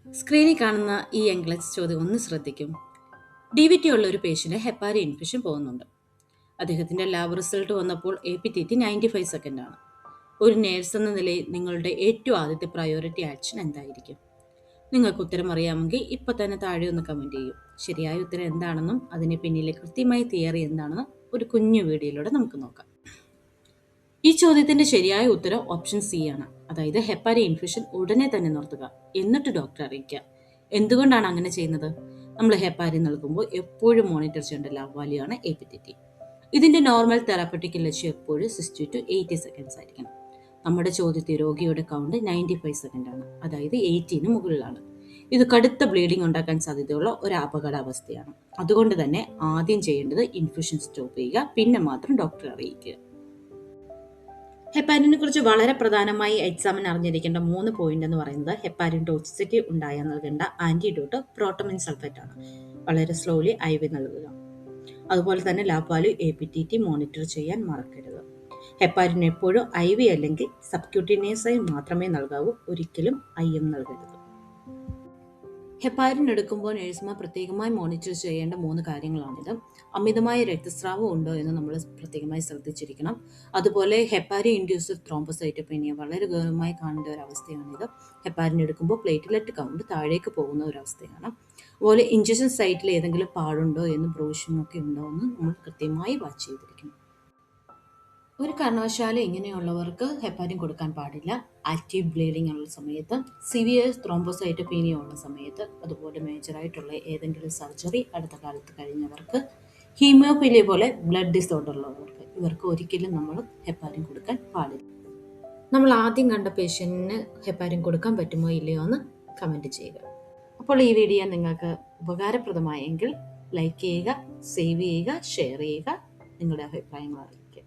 സ്ക്രീനിൽ കാണുന്ന ഈ എംഗ്ലറ്റ്സ് ചോദ്യം ഒന്ന് ശ്രദ്ധിക്കും. ഡി വി ടി ഉള്ള ഒരു പേഷ്യന്റ് ഹെപ്പാരി ഇൻഫെക്ഷൻ പോകുന്നുണ്ട്. അദ്ദേഹത്തിന്റെ ലാബ് റിസൾട്ട് വന്നപ്പോൾ APTT 95 സെക്കൻഡ് ആണ്. ഒരു നേഴ്സ് എന്ന നിലയിൽ നിങ്ങളുടെ ഏറ്റവും ആദ്യത്തെ പ്രയോറിറ്റി ആക്ഷൻ എന്തായിരിക്കും? നിങ്ങൾക്ക് ഉത്തരം അറിയാമെങ്കിൽ ഇപ്പൊ തന്നെ താഴെ ഒന്ന് കമന്റ് ചെയ്യും. ശരിയായ ഉത്തരം എന്താണെന്നും അതിന് പിന്നിലെ കൃത്യമായ തിയറി എന്താണെന്നും ഒരു കുഞ്ഞു വീഡിയോയിലൂടെ നമുക്ക് നോക്കാം. ഈ ചോദ്യത്തിന്റെ ശരിയായ ഉത്തരം ഓപ്ഷൻ സി ആണ്. അതായത് ഹെപ്പാരി ഇൻഫെക്ഷൻ ഉടനെ തന്നെ നിർത്തുക, എന്നിട്ട് ഡോക്ടറെ അറിയിക്കുക. എന്തുകൊണ്ടാണ് അങ്ങനെ ചെയ്യുന്നത്? നമ്മൾ ഹെപ്പാരി നൽകുമ്പോൾ എപ്പോഴും മോണിറ്റർ ചെയ്യേണ്ട ലാബ് വാല്യൂ ആണ് APTT. ഇതിന്റെ നോർമൽ തെറാപ്പറ്റിക് ലക്ഷ്യം എപ്പോഴും 60 to 80 സെക്കൻഡ്സ് ആയിരിക്കണം. നമ്മുടെ ചോദ്യത്തിൽ രോഗിയുടെ കൗണ്ട് 95 സെക്കൻഡ് ആണ്, അതായത് 80 മുകളിലാണ്. ഇത് കടുത്ത ബ്ലീഡിംഗ് ഉണ്ടാക്കാൻ സാധ്യതയുള്ള ഒരു അപകടാവസ്ഥയാണ്. അതുകൊണ്ട് തന്നെ ആദ്യം ചെയ്യേണ്ടത് ഇൻഫ്യൂഷൻ സ്റ്റോപ്പ് ചെയ്യുക, പിന്നെ മാത്രം ഡോക്ടറെ അറിയിക്കുക. ഹെപ്പാരിനെ കുറിച്ച് വളരെ പ്രധാനമായി എക്സാമിന് അറിഞ്ഞിരിക്കേണ്ട 3 പോയിന്റ് എന്ന് പറയുന്നത് ഹെപ്പാരിൻ ടോക്സിസിറ്റി ഉണ്ടായാൽ നൽകേണ്ട ആന്റിഡോട്ട് പ്രോട്ടമിൻ സൾഫേറ്റ് ആണ്. വളരെ സ്ലോലി IV നൽകുക. അതുപോലെ തന്നെ ലാബ് വാല്യൂ APTT മോണിറ്റർ ചെയ്യാൻ മറക്കരുത്. ഹെപ്പാരിൻ എപ്പോഴും IV അല്ലെങ്കിൽ സബ്ക്യൂട്ടീനിയസ് ആയി മാത്രമേ നൽകാവൂ, ഒരിക്കലും IM നൽകരുത്. ഹെപ്പാരിൻ എടുക്കുമ്പോൾ നഴ്സുമാർ പ്രത്യേകമായി മോണിറ്റർ ചെയ്യേണ്ട 3 കാര്യങ്ങളാണിത്. അമിതമായ രക്തസ്രാവം ഉണ്ടോ എന്ന് നമ്മൾ പ്രത്യേകമായി ശ്രദ്ധിച്ചിരിക്കണം. അതുപോലെ ഹെപ്പാരി ഇൻഡ്യൂസ്ഡ് ത്രോംബോസൈറ്റോപീനിയ വളരെ ഗൗരവമായി കാണേണ്ട ഒരു അവസ്ഥയാണിത്. ഹെപ്പാരിൻ എടുക്കുമ്പോൾ പ്ലേറ്റ്ലെറ്റ് കൗണ്ട് താഴേക്ക് പോകുന്ന ഒരു അവസ്ഥയാണ്. അതുപോലെ ഇഞ്ചക്ഷൻ സൈറ്റിൽ ഏതെങ്കിലും പാടുണ്ടോ എന്ന് ബ്രൂഷിംഗ് ഒക്കെ ഉണ്ടോ എന്ന് നമ്മൾ കൃത്യമായി വാച്ച് ചെയ്തിരിക്കണം. ഒരു കാരണവശാലും ഇങ്ങനെയുള്ളവർക്ക് ഹെപ്പാരിൻ കൊടുക്കാൻ പാടില്ല. ആക്റ്റീവ് ബ്ലീഡിംഗ് ഉള്ള സമയത്ത്, സിവിയർ ത്രോംബോസൈറ്റോപീനിയ ഉള്ള സമയത്ത്, അതുപോലെ മേജറായിട്ടുള്ള ഏതെങ്കിലും സർജറി അടുത്ത കാലത്ത് കഴിഞ്ഞവർക്ക്, ഹീമോഫീലിയ പോലെ ബ്ലഡ് ഡിസോർഡർ ഉള്ളവർക്ക്, ഇവർക്ക് ഒരിക്കലും നമ്മൾ ഹെപ്പാരിൻ കൊടുക്കാൻ പാടില്ല. നമ്മൾ ആദ്യം കണ്ട പേഷ്യന്റിന് ഹെപ്പാരിൻ കൊടുക്കാൻ പറ്റുമോ ഇല്ലയോ എന്ന് കമൻറ്റ് ചെയ്യുക. അപ്പോൾ ഈ വീഡിയോ നിങ്ങൾക്ക് ഉപകാരപ്രദമായെങ്കിൽ ലൈക്ക് ചെയ്യുക, സേവ് ചെയ്യുക, ഷെയർ ചെയ്യുക, നിങ്ങളുടെ അഭിപ്രായങ്ങൾ അറിയിക്കുക.